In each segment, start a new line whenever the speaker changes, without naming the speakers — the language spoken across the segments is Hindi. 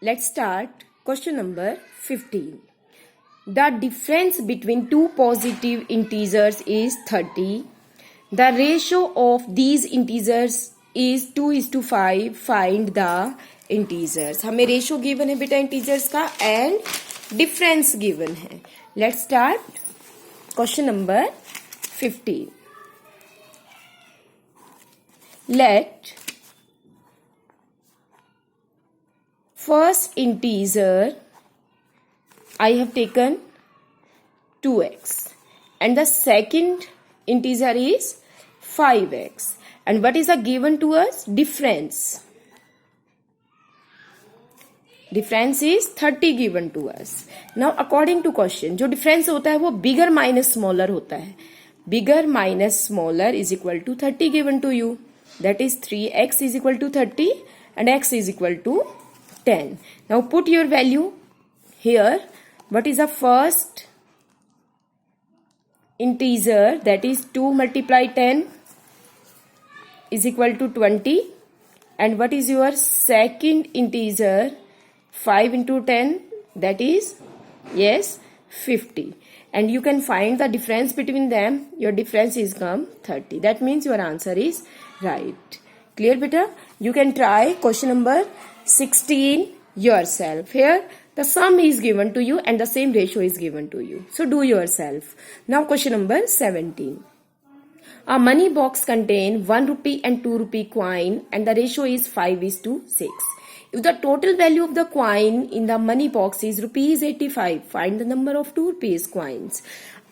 Let's start question number 15. The difference between two positive integers is 30. The ratio of these integers is 2:5. Find the integers. हमें रेशो गिवन है बेटा इंटीजर्स का एंड डिफरेंस गिवन है. Let's start question number 15. Let first integer I have taken 2x and the second integer is 5x. And what is given to us? Difference. Difference is 30 given to us. Now according to question, जो difference होता है वो bigger minus smaller होता है. Bigger minus smaller is equal to 30 given to you. That is 3x is equal to 30 and x is equal to 10. Now put your value here. What is the first integer? That is 2 multiply 10 is equal to 20. And what is your second integer? 5 into 10, that is, yes, 50. And you can find the difference between them. Your difference is come 30. That means your answer is right. Clear, beta? You can try question number 16 yourself. Here the sum is given to you and the same ratio is given to you. So do yourself. Now question number 17. A money box contain 1 rupee and 2 rupee coin and the ratio is 5:6. If the total value of the coin in the money box is rupees 85, find the number of 2 rupees coins.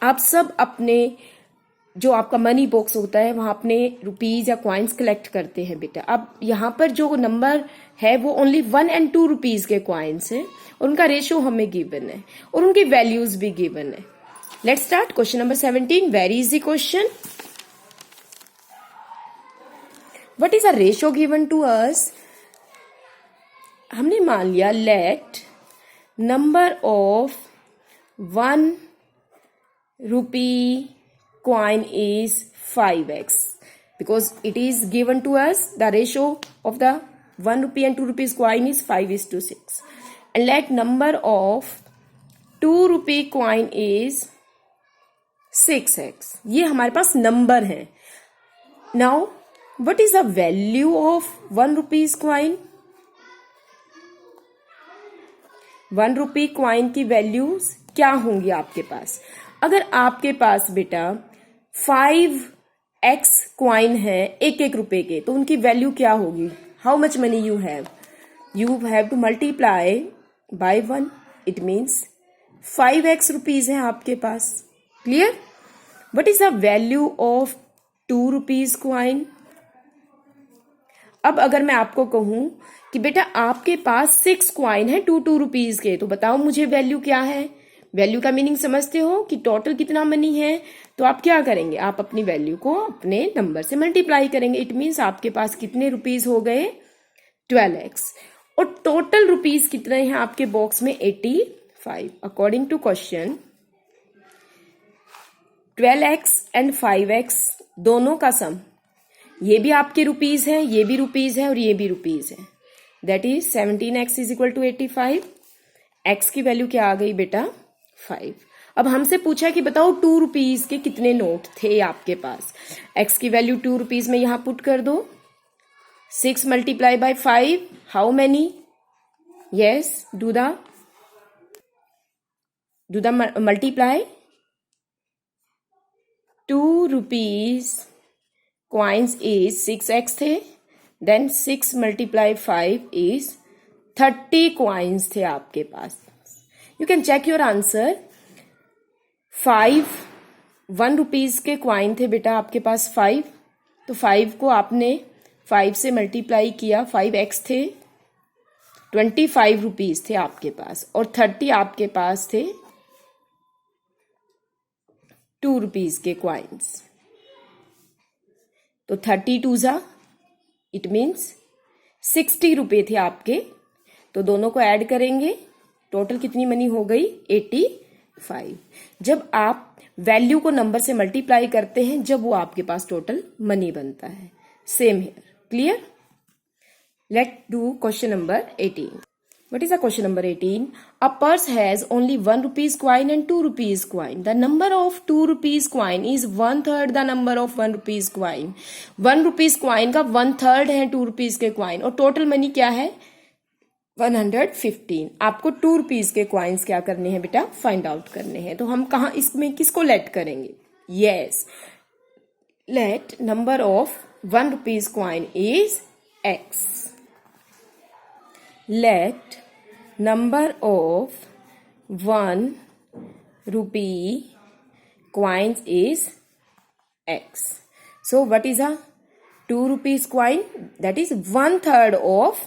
आप सब अपने जो आपका मनी बॉक्स होता है वहां अपने रुपीज या कॉइन्स कलेक्ट करते हैं बेटा. अब यहाँ पर जो नंबर है वो ओनली 1 and 2 रुपीज के कॉइन्स हैं और उनका रेशियो हमें गिवन है और उनकी वैल्यूज भी गिवन है. Let's start question number 17. Very easy question. What is a ratio given to us? हमने मान लिया let number of 1 rupee coin is 5x because it is given to us the ratio of the 1 rupee and 2 rupees coin is 5:6. And let number of 2 rupee coin is 6x. ये हमारे पास नंबर है. Now what is the value of 1 rupees coin? 1 rupee coin की वैल्यूज क्या होंगी आपके पास? अगर आपके पास बेटा 5x कॉइन है 1 रुपए के तो उनकी वैल्यू क्या होगी? How much money you have to multiply by 1. It means 5x rupees है आपके पास. Clear? What is the value of 2 rupees coin? अब अगर मैं आपको कहूं कि बेटा आपके पास 6 कॉइन है 2 रुपीज के तो बताओ मुझे वैल्यू क्या है? वैल्यू का मीनिंग समझते हो कि टोटल कितना मनी है. तो आप क्या करेंगे? आप अपनी वैल्यू को अपने नंबर से मल्टीप्लाई करेंगे. इट मीन्स आपके पास कितने रुपीज हो गए? 12x. और टोटल रुपीज कितने हैं आपके बॉक्स में? 85. According to question 12x and 5x दोनों का सम, ये भी आपके रुपीज है, ये भी रुपीज है और ये भी रुपीज है. That is 17x is equal to 85. x की वैल्यू क्या आ गई बेटा? 5. अब हमसे पूछा कि बताओ 2 रुपीज के कितने नोट थे आपके पास. x की वैल्यू 2 रुपीज में यहां पुट कर दो. 6 multiply by 5 how many? Yes, do the multiply. 2 rupees coins is 6x थे. देन 6 मल्टीप्लाई 5 is 30 coins थे आपके पास. You can check your answer. 1 rupees के क्वाइन थे बेटा आपके पास 5. तो 5 को आपने 5 से मल्टीप्लाई किया. 5x थे. 25 रुपीज थे आपके पास और 30 आपके पास थे 2 रुपीज के क्वाइंस. तो 32 जा इट मीन्स 60 रुपए थे आपके. तो दोनों को ऐड करेंगे. टोटल कितनी मनी हो गई? 85. जब आप वैल्यू को नंबर से मल्टीप्लाई करते हैं जब वो आपके पास टोटल मनी बनता है. Same here. Clear? Let do question number 18. What is the question number 18? A purse has only 1 rupees coin and 2 rupees coin. The number of 2 rupees coin is 1/3 the number of 1 rupees coin. 1 rupees coin का 1/3 है 2 rupees के coin और total money क्या है 115. आपको 2 rupees के coins क्या करने हैं बेटा find out करने हैं. तो हम कहाँ इसमें किसको let करेंगे? Yes, let number of 1 rupees coin is x. Let number of 1 rupee coins is x. So what is a 2 rupees coin? That is 1/3 of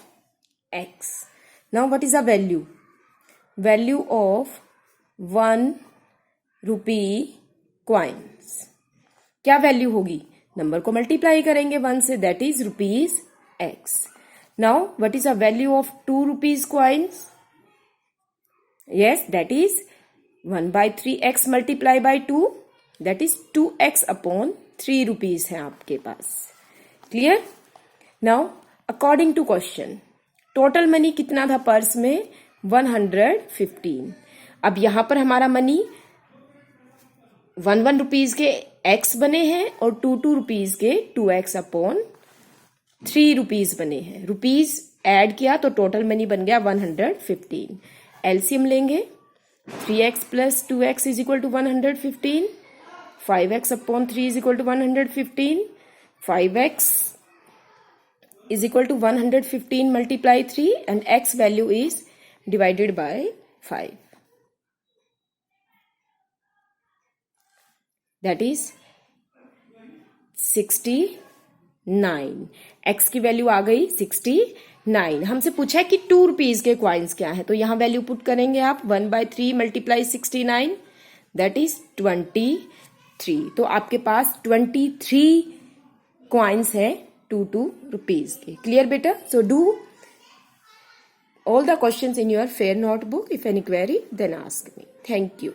x. Now what is the value? Value of 1 rupee coins. क्या वैल्यू होगी? नंबर को मल्टीप्लाई करेंगे 1 से, that is rupees x. Now, what is the value of 2 rupees coins? Yes, that is 1/3x multiply by 2. That is 2x upon 3 rupees है आपके पास. Clear? Now, according to question, total money कितना था पर्स में? 115. अब यहाँ पर हमारा मनी 1 रुपीज के x बने हैं और 2 रुपीज के 2x अपॉन 3 रुपीज बने हैं. रुपीज ऐड किया तो टोटल मनी बन गया 115. एलसीएम लेंगे 3x plus 2x is equal to 115. 5x upon 3 is equal to 115. 5x is equal to 115 multiply 3 and x value is divided by 5. That is 69. x की वैल्यू आ गई 69. हमसे पूछा है कि 2 रुपीज के क्वाइंस क्या है, तो यहां वैल्यू पुट करेंगे आप 1/3 मल्टीप्लाई 69 दैट इज 23. तो आपके पास 23 क्वाइंस है 2 रुपीज के. क्लियर बेटा? So do all the questions in your fair notebook. If any query, then ask me. Thank you.